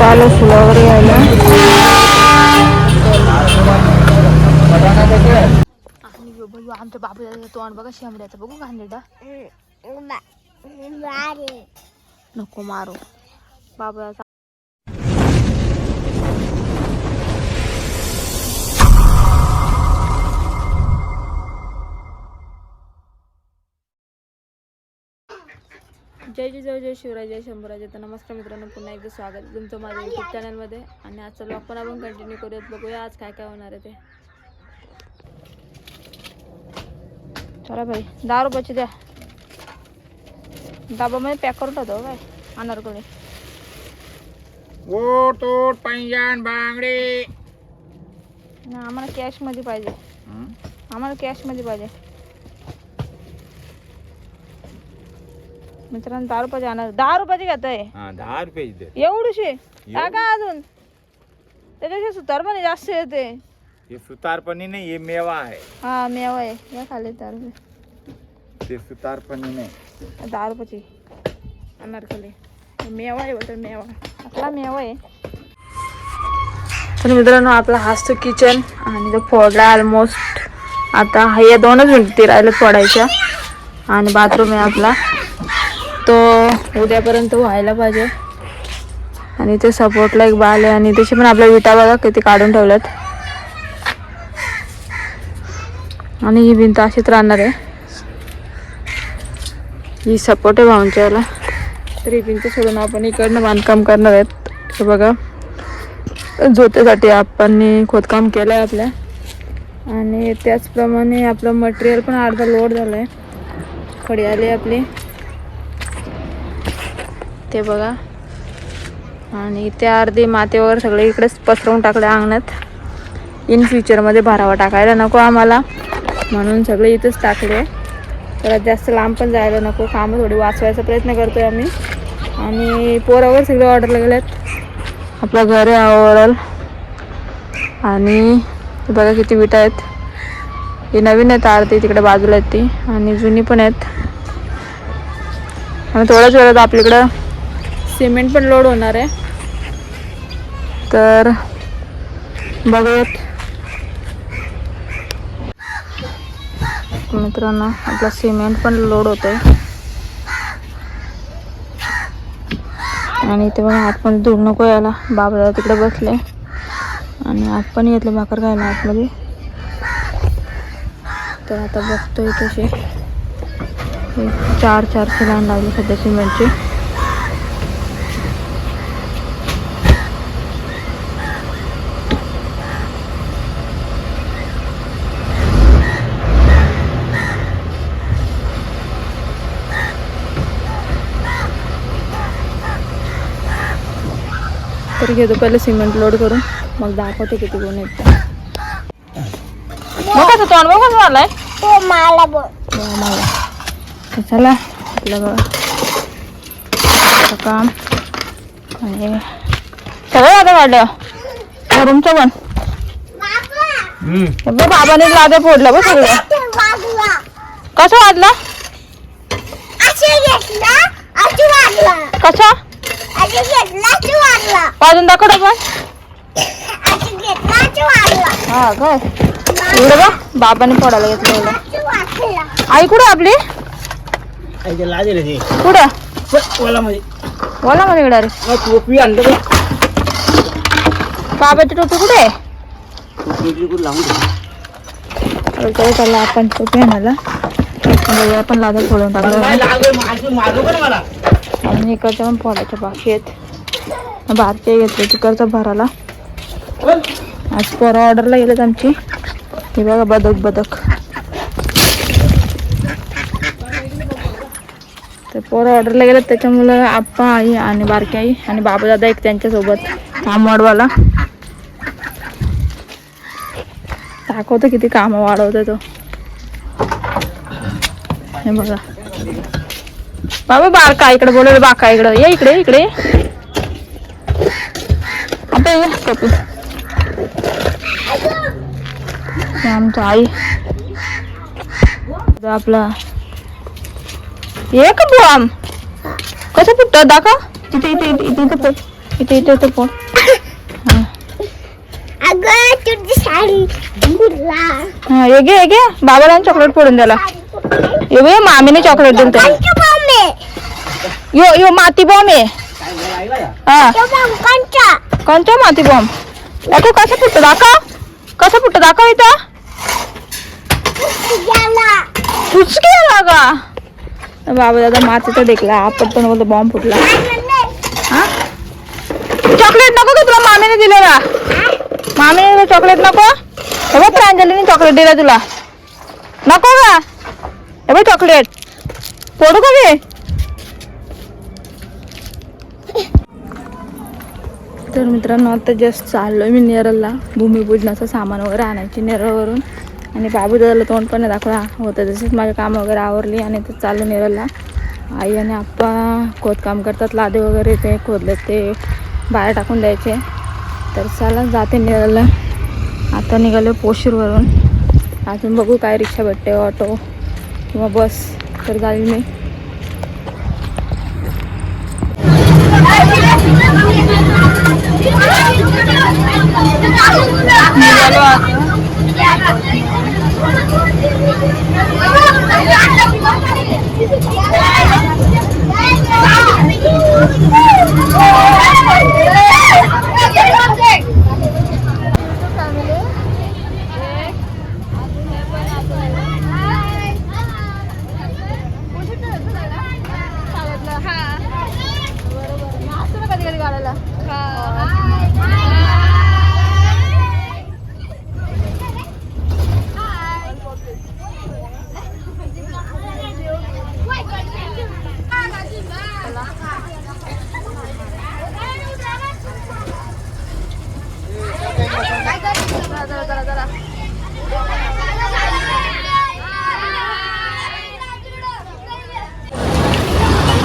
आलो फुलं वगैरे घ्यायला. आमच्या बाबू तोंड बघा शेंबड्याचं बघू घाणेरडा. नको मारू बाबा. जय जय जय जय शिवराय, जय शंभूराज. तर नमस्कार मित्रांनो, पुन्हा एकदा स्वागत तुमचं माझ्या यूट्यूब चॅनलमध्ये. आणि आजचा ब्लॉग पण आपण कंटिन्यू करूयात. बघूया आज काय काय होणार आहे ते. चला भाई, 10 रुपयाची द्या. डबामध्ये पॅक करून ठेवतो काय अनारकडे. ओ तो पैंजण बांगडे आम्हाला कॅश मध्ये पाहिजे. आम्हाला कॅश मध्ये पाहिजे मित्रांनो. 10 रुपयाचे आणणार. 10 रुपयाचे घेत आहे. 10 रुपये एवढीशे टाका अजून. त्याच्याशी सुतार पण जास्त येते. हे सुतारपणी नाही, हे मेवा आहे. हा मेवा आहे. या खाली 10 रुपये. ते सुतारपणी नाही. 10 रुपयाची अनारकली मेवा आहे. बोलतो मेवा, आपला मेवा आहे. तर मित्रांनो, आपला हाच किचन आणि तो फोडला ऑलमोस्ट. आता हे 2च मिनिट राहिले फोडायच्या. आणि बाथरूम आहे आपला, तो उद्यापर्यंत व्हायला पाहिजे. आणि ते सपोर्टला एक बाल आहे. आणि त्याची पण आपल्या विटा बघा किती काढून ठेवल्यात. आणि ही भिंत अशीच राहणार आहे. ही सपोर्ट आहे भाऊंच्याला. तर ही भिंत सोडून आपण इकडनं बांधकाम करणार आहेत. हे बघा, झोतेसाठी आपण खोदकाम केलं आहे आपल्या. आणि त्याचप्रमाणे आपलं मटेरियल पण अर्धा लोड झालं आहे. खडी आली आपली ते बघा. आणि त्या अर्धी माती वगैरे सगळे इकडेच पसरवून टाकले अंगणात. इन फ्युचरमध्ये भरावा टाकायला नको आम्हाला, म्हणून सगळे इथंच टाकले. तर जास्त लांब पण जायला नको. कामं थोडी वाचवायचा प्रयत्न करतोय आम्ही. आणि पोरावर सगळे ऑर्डरला गेलेत. आपलं घर आहे ओव्हरऑल. आणि बघा किती विटा आहेत. ही नवीन आहेत अर्धी तिकडे बाजूला आहेत ती, आणि जुनी पण आहेत. आणि थोड्याच वेळात आपल्याकडं सिमेंट पण लोड होणार आहे. तर बघूयात मित्रांनो, आपला सिमेंट पण लोड होतोय. आणि इथे बघा आतमध्ये धूळ नको यायला. बाबा तिकडे बसले आणि आत पण येतले भाकर खायला आतमध्ये. तर आता बघतोय तसे 400 लाईन लागली सध्या सिमेंटची. तर घेतो पहिले सिमेंट लोड करून, मग दाखवतो किती गुण आहेत. कसं तोंड बघ कसं झालंय. चला आपलं काम. आणि सगळं आता वाढलं रूमचं पण. बाबाने लाद्या फोडलं बघ सगळं. कसं वाढलं कशा वाजून दाखवतो पण. हा काय एवढं बघ बाबाने फोडायला घेतलं एवढं. आई कुठं आपली कुठं ओला मध्ये इकडे. टोपी आणलं बघ. बाबाची टोपी कुठे आहे. चला आपण टोपी आणायला. आपण लादा फोडून टाकलं. आणि इकडच्या पण फोडायच्या बाकी आहेत. बाहेरचे घेतले तिकडचं भरायला. आज पोरं ऑर्डरला गेलेत आमची. हे बघा बदक. तर पोरं ऑर्डरला गेलेत, त्याच्यामुळं आप्पा आई आणि बारकी आई आणि बाबा दादा एक त्यांच्यासोबत काम वाढवायला. दाखवतो किती काम वाढवतो तो. हे बघा बाबा बारका इकडे बोलवलं. बाका इकडं ये. इकडे आता ये कपी. आमचं आई आपला एक बुआम कसं फुटतं दाखव. इथे इथे इथे होतं पोट. हा हे घे बाबाला चॉकलेट फोडून द्याला. ये मामीने चॉकलेट दिलं तर यो माती बॉम्ब आहे. हा कोणता माती बॉम्ब दाखव. कसं फुटतं दाखव इथं. गेला का बाबा दादा मातीचा देखला आपण पण बोलतो बॉम्ब फुटला. हा चॉकलेट नको का तुला मामीने दिलेला. मामीने चॉकलेट नको. हे बघ प्रांजलीने चॉकलेट दिला तुला. नको का हे बघ चॉकलेट फोडू का मी. तर मित्रांनो आता जस्ट चाललोय मी नेरळला भूमिपूजनाचं सामान वगैरे आणायची नेरळवरून. आणि बाबू दादाला तोंड पण दाखवा होतं. तसेच माझे काम वगैरे आवरली आणि ते चाललं नेरळला. आई आणि आप्पा खोदकाम करतात. लादे वगैरे ते खोदले ते बाहेर टाकून द्यायचे. तर चला जाते नेरळला. आता निघालो पोशीरवरून. अजून बघू काय रिक्षा भेटते ऑटो किंवा बस तर जाईल मी.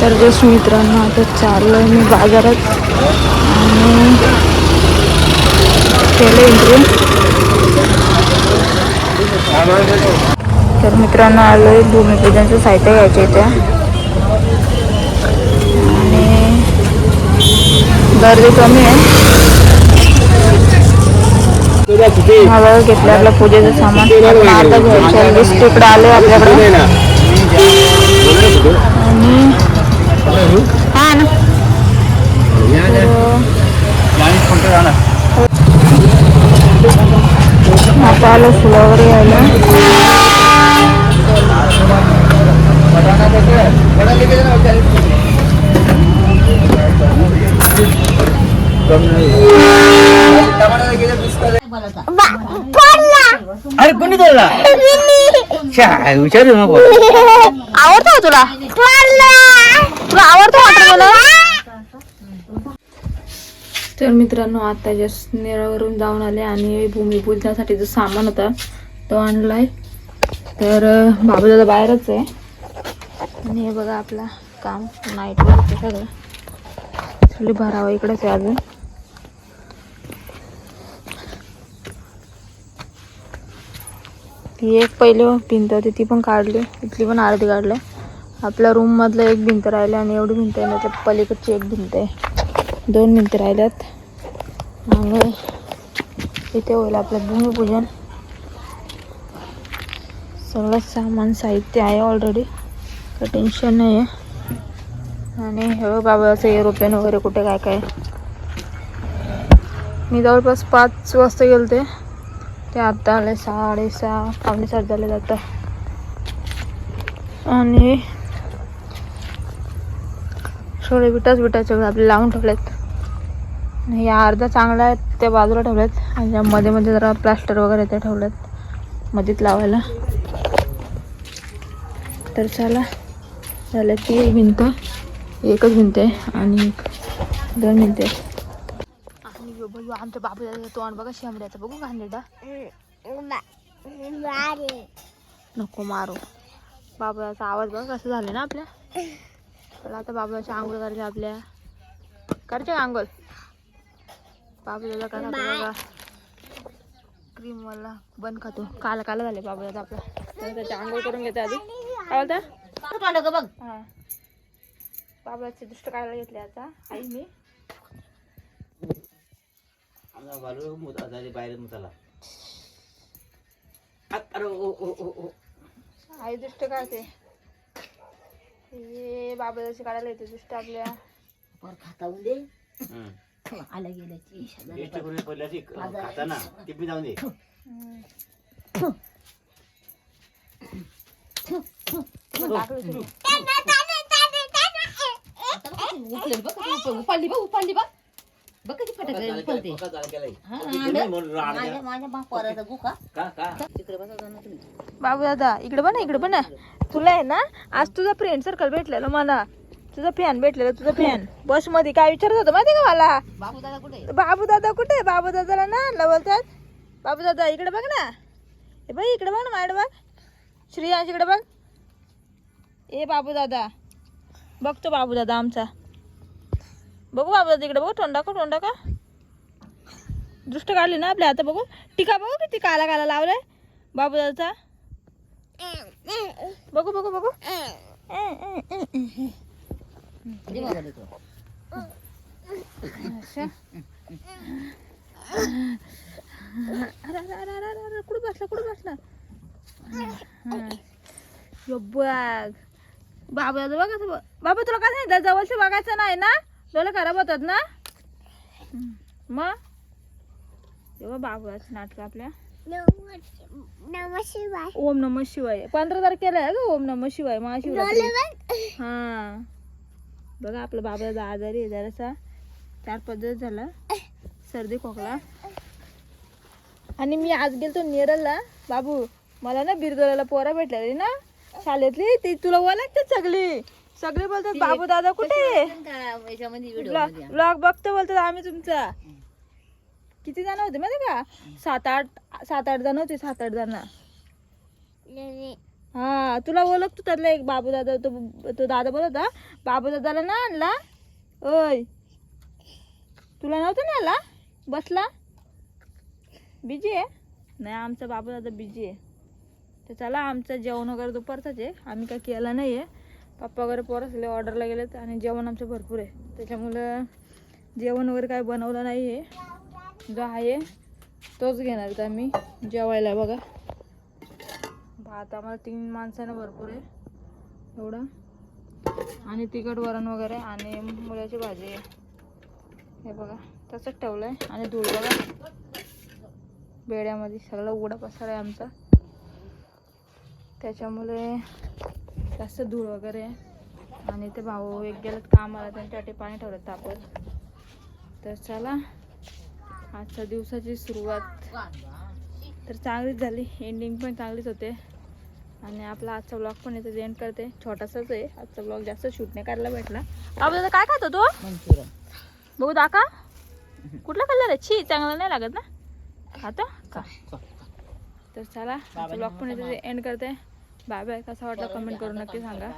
तर जस्ट मित्रांनो आता चाललोय मी बाजारात आणि केलं इंटरव्ह्यू. तर मित्रांनो आलोय भूमिपूजनचं साहित्य घ्यायचं इथे आणि गर्दी कमी आहे. मला घेतलं आपलं पूजेचं सामान आता घ्यायचं लिस्ट इकडे आले आपल्याकडे. आणि हा ना आता आलो फुलं वगैरे घ्यायला. अरे कोणी बोलला विचारू नको. आवडतो तुला आवडतो वाटतं. तर मित्रांनो आता जस्ट नेरळवरून जाऊन आले आणि भूमिपूजनासाठी जो सामान होता तो आणलाय. तर बाबू दादा बाहेरच आहे आणि हे बघा आपला काम नाईटवर होतं सगळं. थोडी भरावं इकडेच आहे अजून. ही एक पहिले भिंत होती ती पण काढली. इथली पण अर्धी काढली. आपल्या रूम मधलं एक भिंत राहिले आणि एवढी भिंत आहे ना त्या पलीकडची एक भिंत आहे. 2 भिंती राहिल्यात आणि इथे होईल आपलं भूमिपूजन. सगळं सामान साहित्य आहे ऑलरेडी काही टेन्शन नाही आहे. आणि हे बाबाचं एरोप्लेन वगैरे कुठे काय काय. मी जवळपास 5 वाजता गेलते ते आता आले 6:30 पावणे 7 झाले जातं. आणि सगळे विटाचे आपले लावून ठेवलेत. हे अर्धा चांगला आहे त्या बाजूला ठेवलेत आणि मध्ये मध्ये जरा प्लास्टर वगैरे ते ठेवलेत मध्येच लावायला. तर चला झालं ती एक भिंत एकच भिंत आहे आणि 2 भिंती आहेत. आणि आमच्या बाबू तोंड बघा शेंबड्याचं बघू घाणेरडा. नको मारू. बाबूचा आवाज बघा कसं झालं ना आपल्या. चला आता बाबूची आंघोळ करायची आपल्या. करते आंघोळ बाबूला कसा बघा क्रीम वाला बन खातो. काला काला झाले बाबूला आपला. तर त्याची आंघोळ करून घेते आधी. काय बोलता बघ. हा बाबूची दृष्ट काढायला घेतली आता आई मी. आई दुष्ट काढते हे बाबाची काढायला येते दुष्ट आपल्या पर खाता दे आला गेल्याची उपाडली बा बघ कशी फटकली पळते माझ्या बापाराचा गुका तिकडे बसा जाणार तुम्ही बाबू दादा इकडे बघ ना इकडे बघ ना तुला आहे ना आज तुझा फ्रेंड सर्कल भेटलेला मला तुझा फॅन भेटलेला तुझा फॅन बस मध्ये काय विचारत होतं माहिती का मला बाबू दादा कुठे बाबू दादा कुठे बाबू दादाला ना आणलं बोलतात बाबू दादा इकडे बघ ना हे बाई इकडे बघ ना माझ्याकडे बघ श्रेयांश इकडे बघ ए बाबू दादा बघतो बाबू दादा आमचा बघू बाबू दादा इकडे बघू तोंडा का दृष्ट काढली ना आपल्या आता बघू टीका बघू किती काला काला लावलाय बाबू दादाचा बघू बघू बघू दे बाबा देतो अच्छा अरे कुठं बसला बघ बाबा बघ बाबा तुला काय सांगितलं जवळचं बघायचं नाही ना डोळे खराब होतात ना मग तेव्हा बाबूचं नाटक आपल्या ओम नमः शिवाय 15 तारखेला आहे ग ओम नमः शिवाय महाशिवरात्री हा बघा आपला बाबा आजारी आहे जरासा 4-5 दिवस झाला सर्दी खोकला आणि मी आज गेलतो नेरलला बाबू मला ना बिरदोल्याला पोरा भेटलेली ना शाळेतली ती तुला ओळखते सगळे बोलतात बाबू दादा कुठे ब्लॉग बघतो बोलतात आम्ही तुमचा किती जण होते माहिती का 7-8 जण होते 7-8 जण हा तुला ओळखतो त्यातला एक बाबू दादा तो दादा बोलत होता बाबू दादाला ना आणला ओय तुला नव्हतं ना आला बसला बिजी आहे नाही आमचा बाबू दादा बिजी आहे तर चला आमचं जेवण वगैरे दुपारचंच आहे आम्ही काय केलं नाही आहे पप्पा वगैरे पोरं ऑर्डरला गेलेत आणि जेवण आमचं भरपूर आहे त्याच्यामुळं जेवण वगैरे काय बनवलं नाही आहे जो आहे तोच घेणार आहेत आम्ही जेवायला बघा भात आम्हाला 3 माणसांना भरपूर आहे एवढा आणि तिखट वरण वगैरे आणि मुळ्याची भाजी आहे हे बघा तसंच ठेवलं आहे आणि धूळ बघा बेड्यामध्ये सगळा उघडा पसारा आहे आमचा त्याच्यामुळे जास्त धूळ वगैरे आहे आणि ते भाऊ एक गेलेत कामाला त्यांच्यासाठी पाणी ठेवलं तापत तर चला आजच्या दिवसाची सुरुवात तर चांगलीच झाली एंडिंग पण चांगलीच होते आणि आपला आजचा ब्लॉग पण इथे एंड करते छोटासाच आहे आजचा ब्लॉग जास्त शूट नाही करायला भेटला आपल्याला काय खातो तो बघू दाखा कुठला कलर आहे छी चांगला नाही लागत ना खातो का तर चला ब्लॉग पण इथे एंड करते बाय बाय कसा वाटला कमेंट करून नक्की सांगा